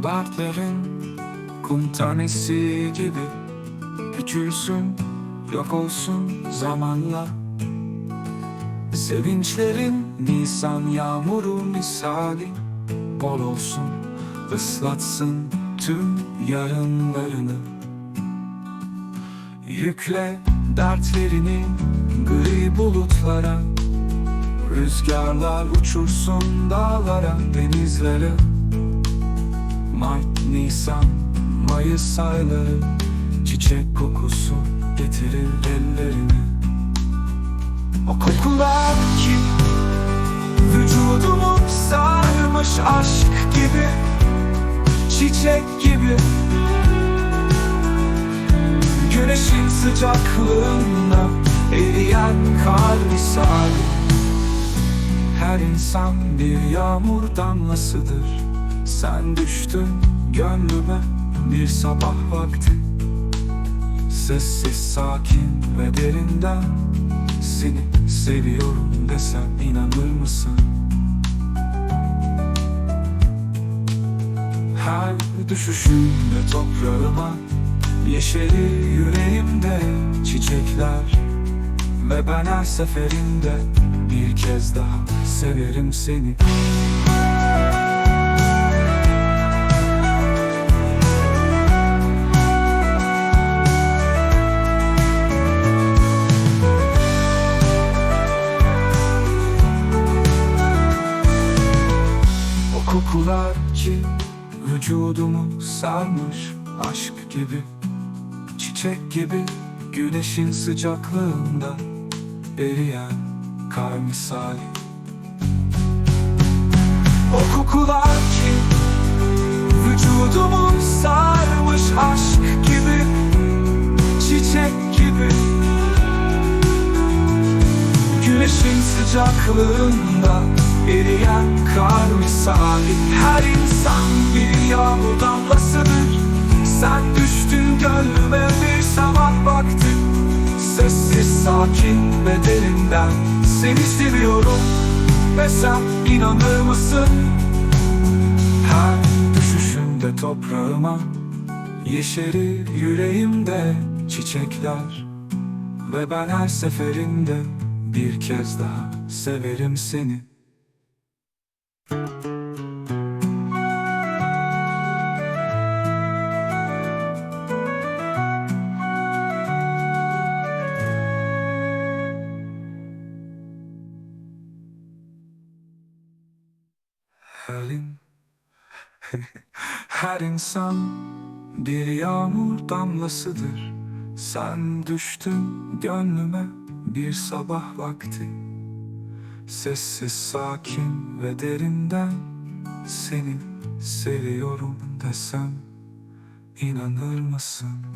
dertlerin kum tanesi gibi küçülsün, yok olsun zamanla. Sevinçlerin Nisan yağmuru misali bol olsun, ıslatsın tüm yarınlarını. Yükle dertlerini gri bulutlara, rüzgarlar uçursun dağlara, denizlere. Mart, Nisan, Mayıs ayları çiçek kokusu getirir ellerine. O kokular ki vücudumu sarmış, aşk gibi, çiçek gibi. Güneşin sıcaklığında eriyen kar misali. Her insan bir yağmur damlasıdır. Sen düştün gönlüme bir sabah vakti. Sessiz, sakin ve derinden seni seviyorum desem inanır mısın? Her düşüşümde toprağıma yeşeri yüreğimde çiçekler. Ve ben her seferinde bir kez daha severim seni. O kokular ki vücudumu sarmış, aşk gibi, çiçek gibi. Güneşin sıcaklığında eriyen kar misali. O kokular ki vücudumu sarmış, aşk gibi, çiçek gibi. Güneşin sıcaklığında eriyen kar misali. Her insan bir yağmur damlasıdır. Sen düştün gönlüme bir sabah vakti. Sessiz, sakin ve derinden seni seviyorum ve sen inanır mısın? Her düşüşümde toprağıma yeşerir yüreğimde çiçekler. Ve ben her seferinde bir kez daha severim seni. Her insan bir yağmur damlasıdır. Sen düştün gönlüme bir sabah vakti. Sessiz, sakin ve derinden seni seviyorum desem inanır mısın?